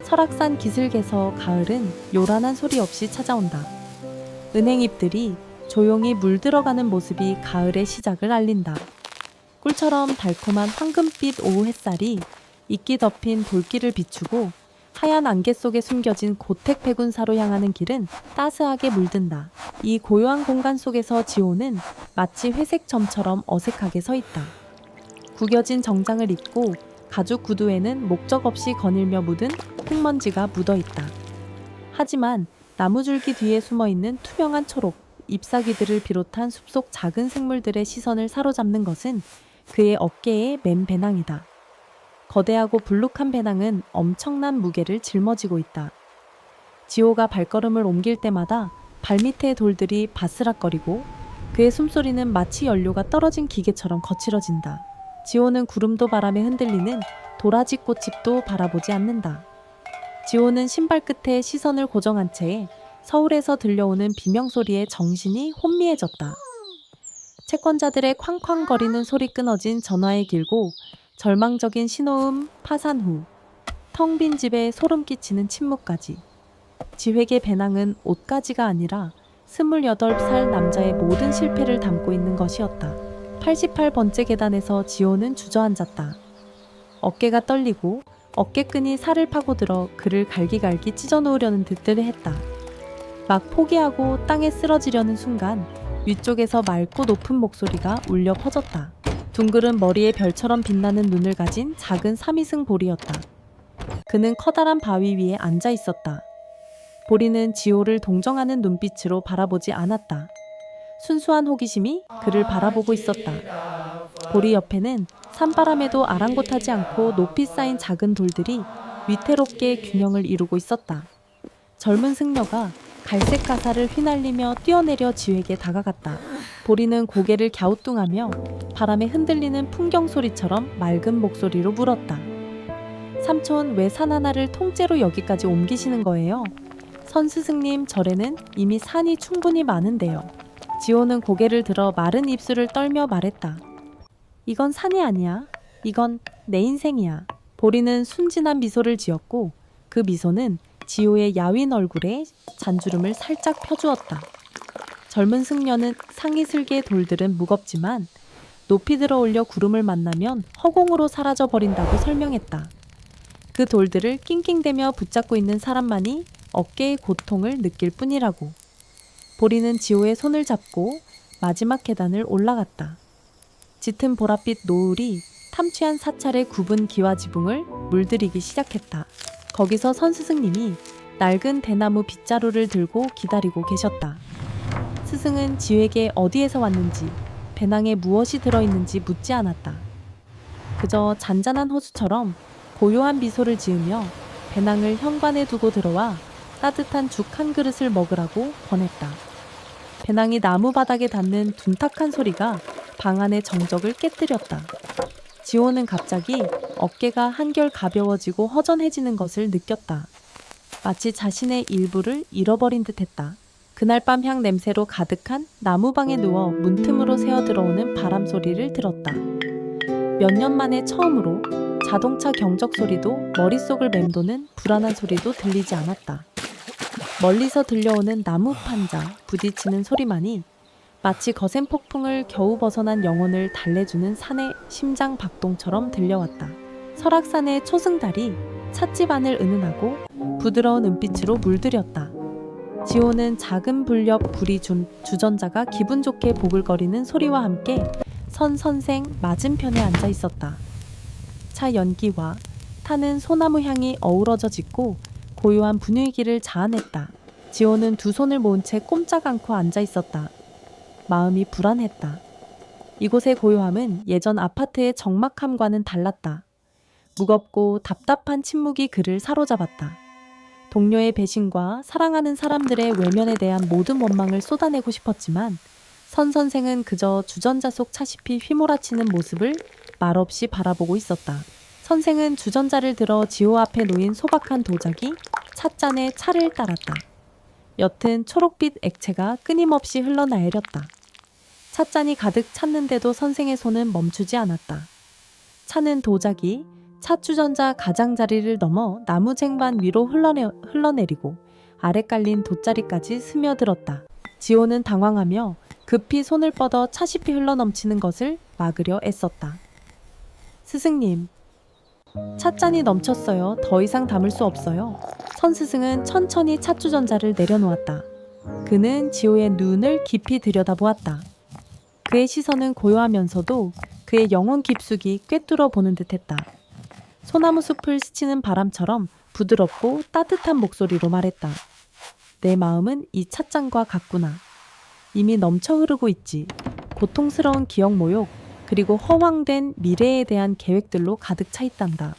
설악산 기슭에서 가을은 요란한 소리 없이 찾아온다. 은행잎들이 조용히 물들어가는 모습이 가을의 시작을 알린다. 꿀처럼 달콤한 황금빛 오후 햇살이 이끼 덮인 돌길을 비추고 하얀 안개 속에 숨겨진 고택배군사로 향하는 길은 따스하게 물든다. 이 고요한 공간 속에서 지호는 마치 회색 점처럼 어색하게 서 있다. 구겨진 정장을 입고 가죽 구두에는 목적 없이 거닐며 묻은 흙먼지가 묻어있다. 하지만 나무줄기 뒤에 숨어있는 투명한 초록, 잎사귀들을 비롯한 숲속 작은 생물들의 시선을 사로잡는 것은 그의 어깨에 맨 배낭이다. 거대하고 불룩한 배낭은 엄청난 무게를 짊어지고 있다. 지호가 발걸음을 옮길 때마다 발밑의 돌들이 바스락거리고 그의 숨소리는 마치 연료가 떨어진 기계처럼 거칠어진다. 지호는 구름도 바람에 흔들리는 도라지 꽃잎도 바라보지 않는다. 지호는 신발 끝에 시선을 고정한 채 서울에서 들려오는 비명소리에 정신이 혼미해졌다. 채권자들의 쾅쾅거리는 소리 끊어진 전화에 길고 절망적인 신호음 파산 후 텅 빈 집에 소름 끼치는 침묵까지. 지획의 배낭은 옷가지가 아니라 28살 남자의 모든 실패를 담고 있는 것이었다. 88번째 계단에서 지호는 주저앉았다. 어깨가 떨리고 어깨끈이 살을 파고들어 그를 갈기갈기 찢어놓으려는 듯들 했다. 막 포기하고 땅에 쓰러지려는 순간 위쪽에서 맑고 높은 목소리가 울려 퍼졌다. 둥그른 머리에 별처럼 빛나는 눈을 가진 작은 삼이승 보리였다. 그는 커다란 바위 위에 앉아 있었다. 보리는 지호를 동정하는 눈빛으로 바라보지 않았다. 순수한 호기심이 그를 바라보고 있었다. 보리 옆에는 산바람에도 아랑곳하지 않고 높이 쌓인 작은 돌들이 위태롭게 균형을 이루고 있었다. 젊은 승려가 갈색 가사를 휘날리며 뛰어내려 지획에 다가갔다. 보리는 고개를 갸우뚱하며 바람에 흔들리는 풍경 소리처럼 맑은 목소리로 물었다. 삼촌, 왜 산 하나를 통째로 여기까지 옮기시는 거예요? 선 스승님, 절에는 이미 산이 충분히 많은데요. 지호는 고개를 들어 마른 입술을 떨며 말했다. 이건 산이 아니야. 이건 내 인생이야. 보리는 순진한 미소를 지었고 그 미소는 지호의 야윈 얼굴에 잔주름을 살짝 펴주었다. 젊은 승려는 상이슬개 돌들은 무겁지만 높이 들어 올려 구름을 만나면 허공으로 사라져 버린다고 설명했다. 그 돌들을 낑낑대며 붙잡고 있는 사람만이 어깨의 고통을 느낄 뿐이라고. 보리는 지호의 손을 잡고 마지막 계단을 올라갔다. 짙은 보랏빛 노을이 탐취한 사찰의 굽은 기와 지붕을 물들이기 시작했다. 거기서 선 스승님이 낡은 대나무 빗자루를 들고 기다리고 계셨다. 스승은 지획에 어디에서 왔는지, 배낭에 무엇이 들어있는지 묻지 않았다. 그저 잔잔한 호수처럼 고요한 미소를 지으며 배낭을 현관에 두고 들어와 따뜻한 죽 한 그릇을 먹으라고 권했다. 배낭이 나무 바닥에 닿는 둔탁한 소리가 방 안의 정적을 깨뜨렸다. 지호는 갑자기 어깨가 한결 가벼워지고 허전해지는 것을 느꼈다. 마치 자신의 일부를 잃어버린 듯했다. 그날 밤 향 냄새로 가득한 나무방에 누워 문틈으로 새어 들어오는 바람 소리를 들었다. 몇 년 만에 처음으로 자동차 경적 소리도 머릿속을 맴도는 불안한 소리도 들리지 않았다. 멀리서 들려오는 나무 판자 부딪히는 소리만이 마치 거센 폭풍을 겨우 벗어난 영혼을 달래주는 산의 심장 박동처럼 들려왔다. 설악산의 초승달이 찻집 안을 은은하고 부드러운 은빛으로 물들였다. 지호는 작은 불렵 구리 주전자가 기분 좋게 보글거리는 소리와 함께 선 선생 맞은편에 앉아 있었다. 차 연기와 타는 소나무 향이 어우러져 짙고 고요한 분위기를 자아냈다. 지호는 두 손을 모은 채 꼼짝 않고 앉아 있었다. 마음이 불안했다. 이곳의 고요함은 예전 아파트의 적막함과는 달랐다. 무겁고 답답한 침묵이 그를 사로잡았다. 동료의 배신과 사랑하는 사람들의 외면에 대한 모든 원망을 쏟아내고 싶었지만 선 선생은 그저 주전자 속 차시피 휘몰아치는 모습을 말없이 바라보고 있었다. 선생은 주전자를 들어 지호 앞에 놓인 소박한 도자기 찻잔에 차를 따랐다. 옅은 초록빛 액체가 끊임없이 흘러나내렸다. 찻잔이 가득 찼는데도 선생의 손은 멈추지 않았다. 차는 도자기, 차주전자 가장자리를 넘어 나무 쟁반 위로 흘러내리고 아래 깔린 돗자리까지 스며들었다. 지호는 당황하며 급히 손을 뻗어 차시피 흘러넘치는 것을 막으려 애썼다. 스승님, 찻잔이 넘쳤어요. 더 이상 담을 수 없어요. 선스승은 천천히 찻주전자를 내려놓았다. 그는 지호의 눈을 깊이 들여다보았다. 그의 시선은 고요하면서도 그의 영혼 깊숙이 꿰뚫어 보는 듯했다. 소나무 숲을 스치는 바람처럼 부드럽고 따뜻한 목소리로 말했다. 내 마음은 이 찻잔과 같구나. 이미 넘쳐 흐르고 있지. 고통스러운 기억 모욕, 그리고 허황된 미래에 대한 계획들로 가득 차 있단다.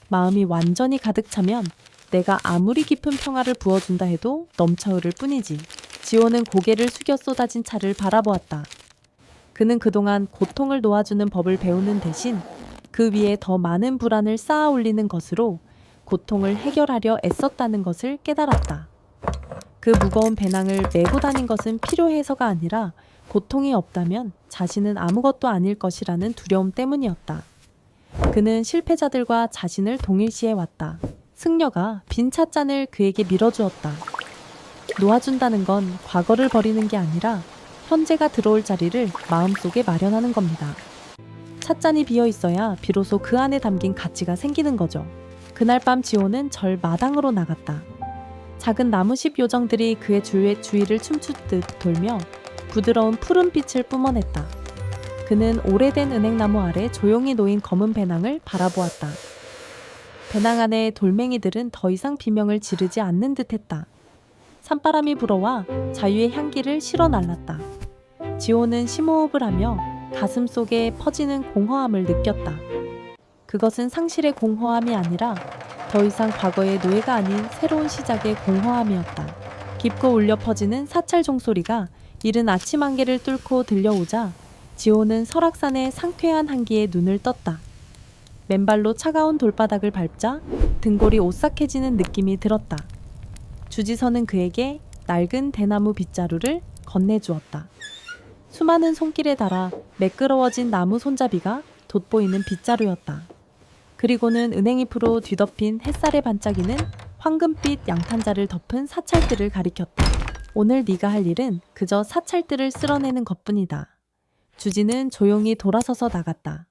마음이 완전히 가득 차면 내가 아무리 깊은 평화를 부어준다 해도 넘쳐 흐를 뿐이지. 지호는 고개를 숙여 쏟아진 차를 바라보았다. 그는 그동안 고통을 놓아주는 법을 배우는 대신 그 위에 더 많은 불안을 쌓아 올리는 것으로 고통을 해결하려 애썼다는 것을 깨달았다. 그 무거운 배낭을 메고 다닌 것은 필요해서가 아니라 고통이 없다면 자신은 아무것도 아닐 것이라는 두려움 때문이었다. 그는 실패자들과 자신을 동일시해 왔다. 승려가 빈 찻잔을 그에게 밀어주었다. 놓아준다는 건 과거를 버리는 게 아니라 현재가 들어올 자리를 마음속에 마련하는 겁니다. 찻잔이 비어 있어야 비로소 그 안에 담긴 가치가 생기는 거죠. 그날 밤 지호는 절 마당으로 나갔다. 작은 나무십 요정들이 그의 주위를 춤추듯 돌며 부드러운 푸른빛을 뿜어냈다. 그는 오래된 은행나무 아래 조용히 놓인 검은 배낭을 바라보았다. 배낭 안에 돌멩이들은 더 이상 비명을 지르지 않는 듯했다. 산바람이 불어와 자유의 향기를 실어 날랐다. 지호는 심호흡을 하며 가슴 속에 퍼지는 공허함을 느꼈다. 그것은 상실의 공허함이 아니라 더 이상 과거의 노예가 아닌 새로운 시작의 공허함이었다. 깊고 울려 퍼지는 사찰 종소리가 이른 아침 안개를 뚫고 들려오자 지호는 설악산의 상쾌한 한기에 눈을 떴다. 맨발로 차가운 돌바닥을 밟자 등골이 오싹해지는 느낌이 들었다. 주지선은 그에게 낡은 대나무 빗자루를 건네주었다. 수많은 손길에 달아 매끄러워진 나무 손잡이가 돋보이는 빗자루였다. 그리고는 은행잎으로 뒤덮인 햇살에 반짝이는 황금빛 양탄자를 덮은 사찰들을 가리켰다. 오늘 네가 할 일은 그저 사찰들을 쓸어내는 것뿐이다. 주지는 조용히 돌아서서 나갔다.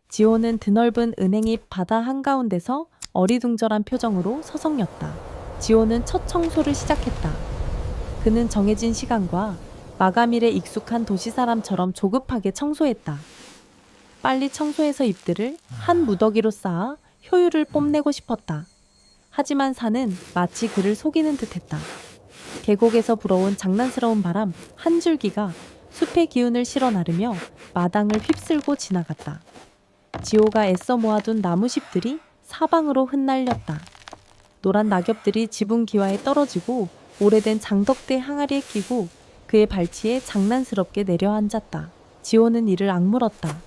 지호는 드넓은 은행잎 바다 한가운데서 어리둥절한 표정으로 서성였다. 지호는 첫 청소를 시작했다. 그는 정해진 시간과 마감일에 익숙한 도시 사람처럼 조급하게 청소했다. 빨리 청소해서 잎들을 한 무더기로 쌓아 효율을 뽐내고 싶었다. 하지만 산은 마치 그를 속이는 듯했다. 계곡에서 불어온 장난스러운 바람 한 줄기가 숲의 기운을 실어 나르며 마당을 휩쓸고 지나갔다. 지호가 애써 모아둔 나무십들이 사방으로 흩날렸다. 노란 낙엽들이 지붕 기와에 떨어지고 오래된 장덕대 항아리에 끼고 그의 발치에 장난스럽게 내려앉았다. 지호는 이를 악물었다.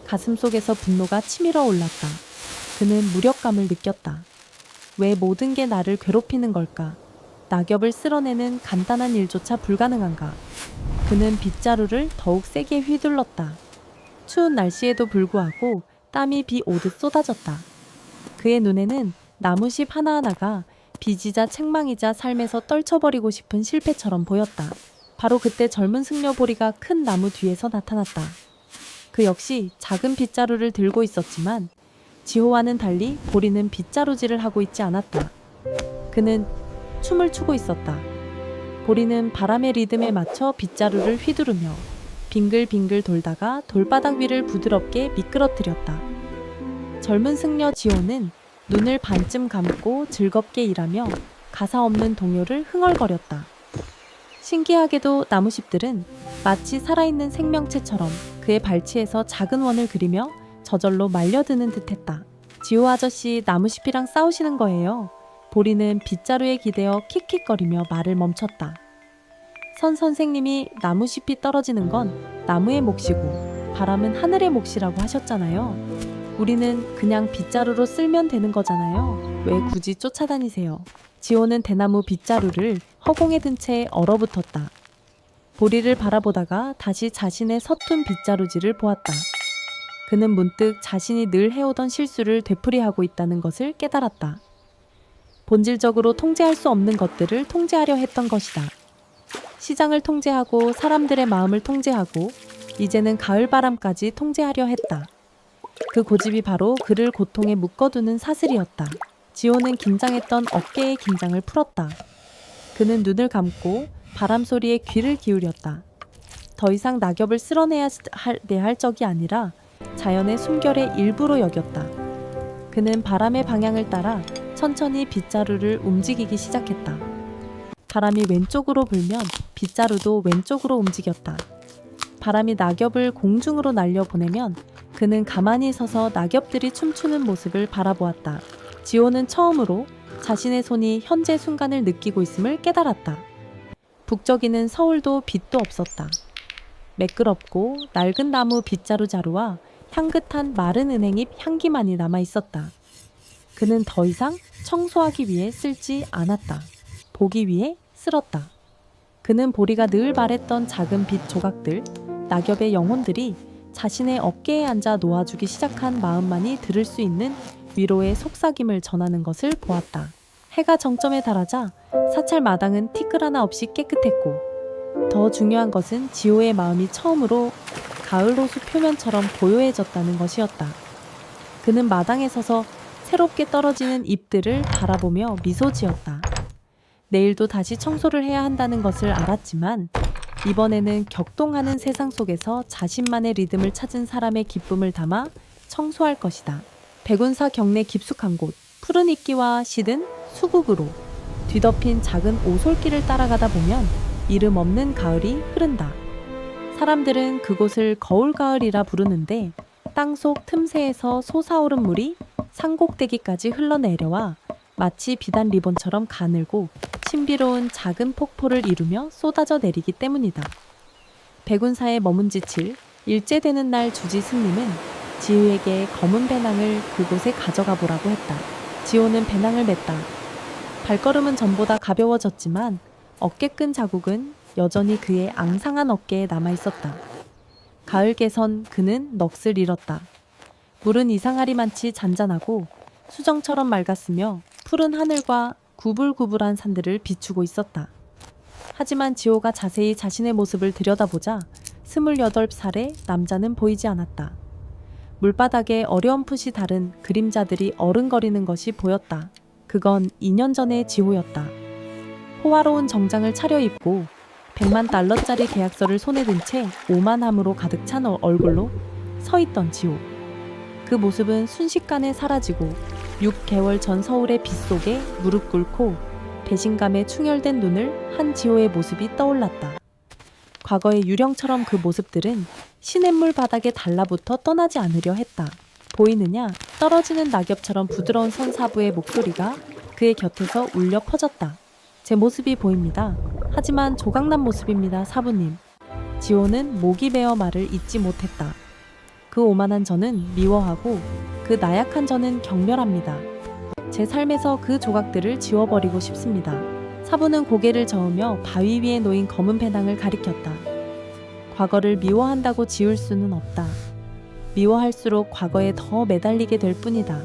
가슴 속에서 분노가 치밀어 올랐다. 그는 무력감을 느꼈다. 왜 모든 게 나를 괴롭히는 걸까? 낙엽을 쓸어내는 간단한 일조차 불가능한가? 그는 빗자루를 더욱 세게 휘둘렀다. 추운 날씨에도 불구하고 땀이 비 오듯 쏟아졌다. 그의 눈에는 나무십 하나하나가 빚이자 책망이자 삶에서 떨쳐버리고 싶은 실패처럼 보였다. 바로 그때 젊은 승려 보리가 큰 나무 뒤에서 나타났다. 그 역시 작은 빗자루를 들고 있었지만 지호와는 달리 보리는 빗자루질을 하고 있지 않았다. 그는 춤을 추고 있었다. 보리는 바람의 리듬에 맞춰 빗자루를 휘두르며 빙글빙글 돌다가 돌바닥 위를 부드럽게 미끄러뜨렸다. 젊은 승려 지호는 눈을 반쯤 감고 즐겁게 일하며 가사 없는 동요를 흥얼거렸다. 신기하게도 나무십들은 마치 살아있는 생명체처럼 그의 발치에서 작은 원을 그리며 저절로 말려드는 듯했다. 지호 아저씨 나무십이랑 싸우시는 거예요. 보리는 빗자루에 기대어 킥킥거리며 말을 멈췄다. 선 선생님이 나무십이 떨어지는 건 나무의 몫이고 바람은 하늘의 몫이라고 하셨잖아요. 우리는 그냥 빗자루로 쓸면 되는 거잖아요. 왜 굳이 쫓아다니세요? 지호는 대나무 빗자루를 허공에 든 채 얼어붙었다. 보리를 바라보다가 다시 자신의 서툰 빗자루질을 보았다. 그는 문득 자신이 늘 해오던 실수를 되풀이하고 있다는 것을 깨달았다. 본질적으로 통제할 수 없는 것들을 통제하려 했던 것이다. 시장을 통제하고 사람들의 마음을 통제하고 이제는 가을바람까지 통제하려 했다. 그 고집이 바로 그를 고통에 묶어두는 사슬이었다. 지호는 긴장했던 어깨의 긴장을 풀었다. 그는 눈을 감고 바람 소리에 귀를 기울였다. 더 이상 낙엽을 쓸어내야 할 적이 아니라 자연의 숨결의 일부로 여겼다. 그는 바람의 방향을 따라 천천히 빗자루를 움직이기 시작했다. 바람이 왼쪽으로 불면 빗자루도 왼쪽으로 움직였다. 바람이 낙엽을 공중으로 날려보내면 그는 가만히 서서 낙엽들이 춤추는 모습을 바라보았다. 지호는 처음으로 자신의 손이 현재 순간을 느끼고 있음을 깨달았다. 북적이는 서울도 빛도 없었다. 매끄럽고 낡은 나무 빗자루 자루와 향긋한 마른 은행잎 향기만이 남아 있었다. 그는 더 이상 청소하기 위해 쓸지 않았다. 보기 위해 쓸었다. 그는 보리가 늘 말했던 작은 빛 조각들, 낙엽의 영혼들이 자신의 어깨에 앉아 놓아주기 시작한 마음만이 들을 수 있는 위로의 속삭임을 전하는 것을 보았다. 해가 정점에 달하자 사찰 마당은 티끌 하나 없이 깨끗했고 더 중요한 것은 지호의 마음이 처음으로 가을 호수 표면처럼 고요해졌다는 것이었다. 그는 마당에 서서 새롭게 떨어지는 잎들을 바라보며 미소 지었다. 내일도 다시 청소를 해야 한다는 것을 알았지만 이번에는 격동하는 세상 속에서 자신만의 리듬을 찾은 사람의 기쁨을 담아 청소할 것이다. 백운사 경내 깊숙한 곳, 푸른 이끼와 시든 수국으로 뒤덮인 작은 오솔길을 따라가다 보면 이름 없는 가을이 흐른다. 사람들은 그곳을 거울가을이라 부르는데 땅속 틈새에서 솟아오른 물이 산꼭대기까지 흘러내려와 마치 비단 리본처럼 가늘고 신비로운 작은 폭포를 이루며 쏟아져 내리기 때문이다. 백운사에 머문 지칠 일제되는 날 주지 스님은 지호에게 검은 배낭을 그곳에 가져가 보라고 했다. 지호는 배낭을 맸다. 발걸음은 전보다 가벼워졌지만 어깨끈 자국은 여전히 그의 앙상한 어깨에 남아 있었다. 가을 개선 그는 넋을 잃었다. 물은 이상하리만치 잔잔하고 수정처럼 맑았으며 푸른 하늘과 구불구불한 산들을 비추고 있었다. 하지만 지호가 자세히 자신의 모습을 들여다보자 28살의 남자는 보이지 않았다. 물바닥에 어렴풋이 다른 그림자들이 어른거리는 것이 보였다. 그건 2년 전의 지호였다. 호화로운 정장을 차려입고 100만 달러짜리 계약서를 손에 든 채 오만함으로 가득 찬 얼굴로 서 있던 지호. 그 모습은 순식간에 사라지고 6개월 전 서울의 빛 속에 무릎 꿇고 배신감에 충혈된 눈을 한 지호의 모습이 떠올랐다. 과거의 유령처럼 그 모습들은 시냇물 바닥에 달라붙어 떠나지 않으려 했다. 보이느냐? 떨어지는 낙엽처럼 부드러운 선사부의 목소리가 그의 곁에서 울려 퍼졌다. 제 모습이 보입니다. 하지만 조각난 모습입니다, 사부님. 지호는 목이 베어 말을 잇지 못했다. 그 오만한 저는 미워하고 그 나약한 저는 경멸합니다. 제 삶에서 그 조각들을 지워버리고 싶습니다. 사부는 고개를 저으며 바위 위에 놓인 검은 배낭을 가리켰다. 과거를 미워한다고 지울 수는 없다. 미워할수록 과거에 더 매달리게 될 뿐이다.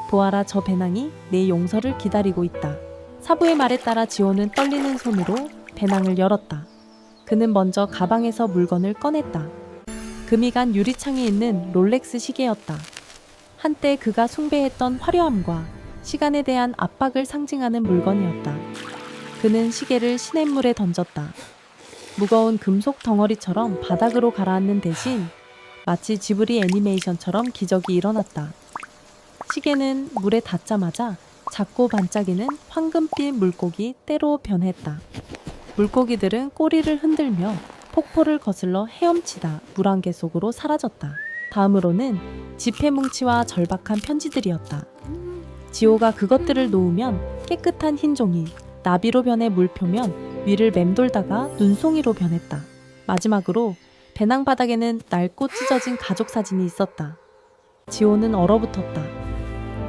보아라, 저 배낭이 내 용서를 기다리고 있다. 사부의 말에 따라 지호는 떨리는 손으로 배낭을 열었다. 그는 먼저 가방에서 물건을 꺼냈다. 금이 간 유리창에 있는 롤렉스 시계였다. 한때 그가 숭배했던 화려함과 시간에 대한 압박을 상징하는 물건이었다. 그는 시계를 시냇물에 던졌다. 무거운 금속 덩어리처럼 바닥으로 가라앉는 대신 마치 지브리 애니메이션처럼 기적이 일어났다. 시계는 물에 닿자마자 작고 반짝이는 황금빛 물고기 떼로 변했다. 물고기들은 꼬리를 흔들며 폭포를 거슬러 헤엄치다 물안개 속으로 사라졌다. 다음으로는 지폐뭉치와 절박한 편지들이었다. 지호가 그것들을 놓으면 깨끗한 흰 종이, 나비로 변해 물 표면 위를 맴돌다가 눈송이로 변했다. 마지막으로 배낭 바닥에는 낡고 찢어진 가족 사진이 있었다. 지호는 얼어붙었다.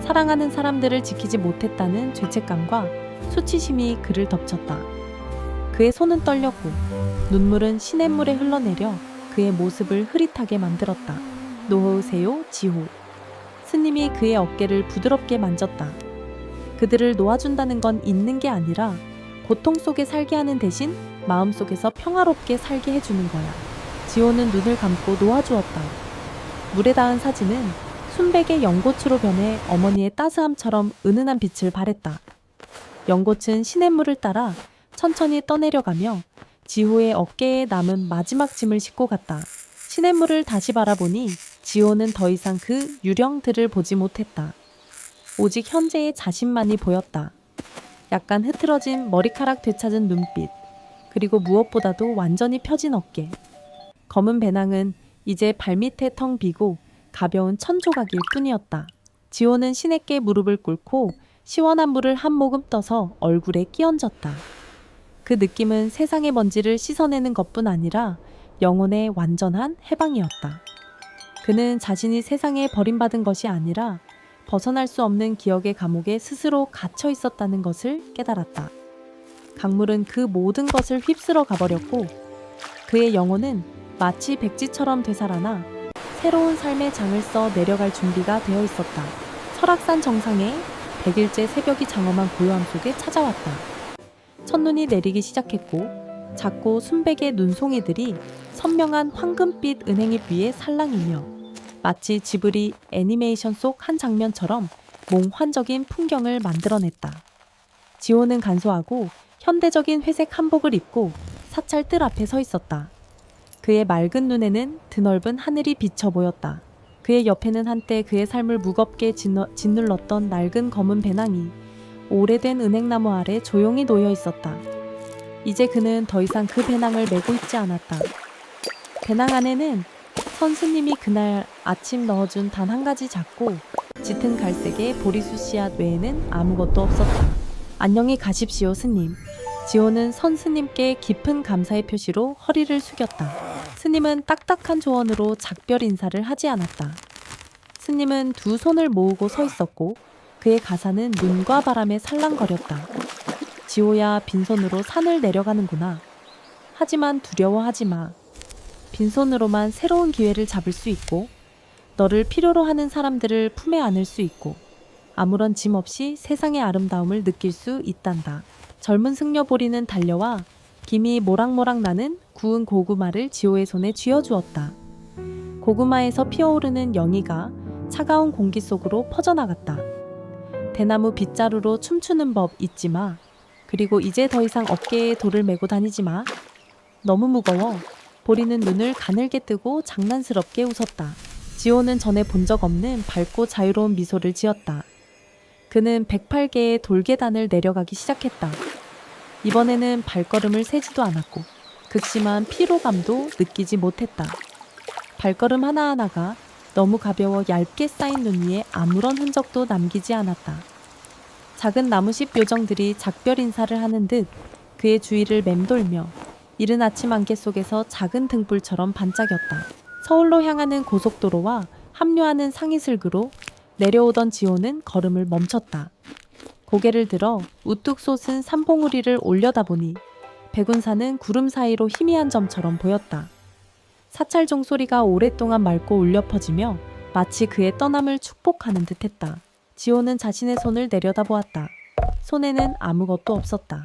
사랑하는 사람들을 지키지 못했다는 죄책감과 수치심이 그를 덮쳤다. 그의 손은 떨렸고 눈물은 시냇물에 흘러내려 그의 모습을 흐릿하게 만들었다. 놓으세요, 지호. 스님이 그의 어깨를 부드럽게 만졌다. 그들을 놓아준다는 건 잊는 게 아니라 고통 속에 살게 하는 대신 마음속에서 평화롭게 살게 해주는 거야. 지호는 눈을 감고 놓아주었다. 물에 닿은 사진은 순백의 연고추로 변해 어머니의 따스함처럼 은은한 빛을 발했다. 연고추는 시냇물을 따라 천천히 떠내려가며 지호의 어깨에 남은 마지막 짐을 싣고 갔다. 시냇물을 다시 바라보니 지호는 더 이상 그 유령들을 보지 못했다. 오직 현재의 자신만이 보였다. 약간 흐트러진 머리카락 되찾은 눈빛, 그리고 무엇보다도 완전히 펴진 어깨. 검은 배낭은 이제 발밑에 텅 비고 가벼운 천조각일 뿐이었다. 지호는 시냇가에 무릎을 꿇고 시원한 물을 한 모금 떠서 얼굴에 끼얹었다. 그 느낌은 세상의 먼지를 씻어내는 것뿐 아니라 영혼의 완전한 해방이었다. 그는 자신이 세상에 버림받은 것이 아니라 벗어날 수 없는 기억의 감옥에 스스로 갇혀 있었다는 것을 깨달았다. 강물은 그 모든 것을 휩쓸어 가버렸고 그의 영혼은 마치 백지처럼 되살아나 새로운 삶의 장을 써 내려갈 준비가 되어 있었다. 설악산 정상에 100일째 새벽이 장엄한 고요함 속에 찾아왔다. 첫눈이 내리기 시작했고 작고 순백의 눈송이들이 선명한 황금빛 은행잎 위에 살랑이며 마치 지브리 애니메이션 속 한 장면처럼 몽환적인 풍경을 만들어냈다. 지호는 간소하고 현대적인 회색 한복을 입고 사찰 뜰 앞에 서 있었다. 그의 맑은 눈에는 드넓은 하늘이 비쳐 보였다. 그의 옆에는 한때 그의 삶을 무겁게 짓눌렀던 낡은 검은 배낭이 오래된 은행나무 아래 조용히 놓여 있었다. 이제 그는 더 이상 그 배낭을 메고 있지 않았다. 배낭 안에는 선스님이 그날 아침 넣어준 단 한 가지 작고 짙은 갈색의 보리수 씨앗 외에는 아무것도 없었다. 안녕히 가십시오, 스님. 지호는 선스님께 깊은 감사의 표시로 허리를 숙였다. 스님은 딱딱한 조언으로 작별 인사를 하지 않았다. 스님은 두 손을 모으고 서 있었고 그의 가사는 눈과 바람에 살랑거렸다. 지호야, 빈손으로 산을 내려가는구나. 하지만 두려워하지 마. 빈손으로만 새로운 기회를 잡을 수 있고 너를 필요로 하는 사람들을 품에 안을 수 있고 아무런 짐 없이 세상의 아름다움을 느낄 수 있단다. 젊은 승려 보리는 달려와 김이 모락모락 나는 구운 고구마를 지호의 손에 쥐어주었다. 고구마에서 피어오르는 영희가 차가운 공기 속으로 퍼져나갔다. 대나무 빗자루로 춤추는 법 잊지 마. 그리고 이제 더 이상 어깨에 돌을 메고 다니지 마. 너무 무거워. 보리는 눈을 가늘게 뜨고 장난스럽게 웃었다. 지호는 전에 본 적 없는 밝고 자유로운 미소를 지었다. 그는 108개의 돌계단을 내려가기 시작했다. 이번에는 발걸음을 세지도 않았고 극심한 피로감도 느끼지 못했다. 발걸음 하나하나가 너무 가벼워 얇게 쌓인 눈 위에 아무런 흔적도 남기지 않았다. 작은 나무숲 요정들이 작별 인사를 하는 듯 그의 주위를 맴돌며 이른 아침 안개 속에서 작은 등불처럼 반짝였다. 서울로 향하는 고속도로와 합류하는 상이슬그로 내려오던 지호는 걸음을 멈췄다. 고개를 들어 우뚝 솟은 산봉우리를 올려다보니 백운산은 구름 사이로 희미한 점처럼 보였다. 사찰 종소리가 오랫동안 맑고 울려 퍼지며 마치 그의 떠남을 축복하는 듯했다. 지호는 자신의 손을 내려다보았다. 손에는 아무것도 없었다.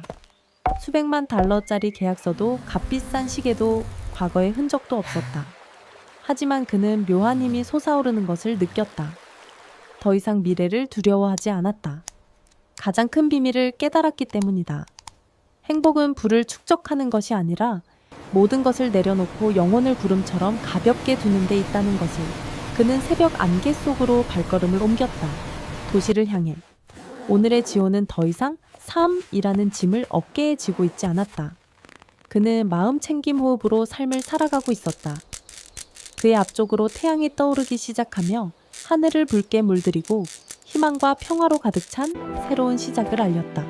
수백만 달러짜리 계약서도 값비싼 시계도 과거의 흔적도 없었다. 하지만 그는 묘한 힘이 솟아오르는 것을 느꼈다. 더 이상 미래를 두려워하지 않았다. 가장 큰 비밀을 깨달았기 때문이다. 행복은 부를 축적하는 것이 아니라 모든 것을 내려놓고 영혼을 구름처럼 가볍게 두는 데 있다는 것을. 그는 새벽 안개 속으로 발걸음을 옮겼다. 도시를 향해. 오늘의 지호는 더 이상 삶이라는 짐을 어깨에 지고 있지 않았다. 그는 마음 챙김 호흡으로 삶을 살아가고 있었다. 그의 앞쪽으로 태양이 떠오르기 시작하며 하늘을 붉게 물들이고 희망과 평화로 가득 찬 새로운 시작을 알렸다.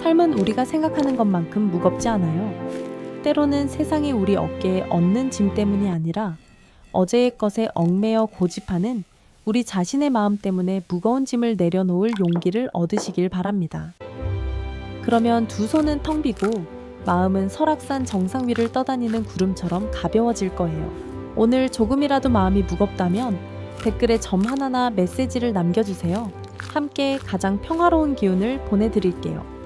삶은 우리가 생각하는 것만큼 무겁지 않아요. 때로는 세상이 우리 어깨에 얹는 짐 때문이 아니라 어제의 것에 얽매여 고집하는 우리 자신의 마음 때문에 무거운 짐을 내려놓을 용기를 얻으시길 바랍니다. 그러면 두 손은 텅 비고 마음은 설악산 정상 위를 떠다니는 구름처럼 가벼워질 거예요. 오늘 조금이라도 마음이 무겁다면 댓글에 점 하나나 메시지를 남겨주세요. 함께 가장 평화로운 기운을 보내드릴게요.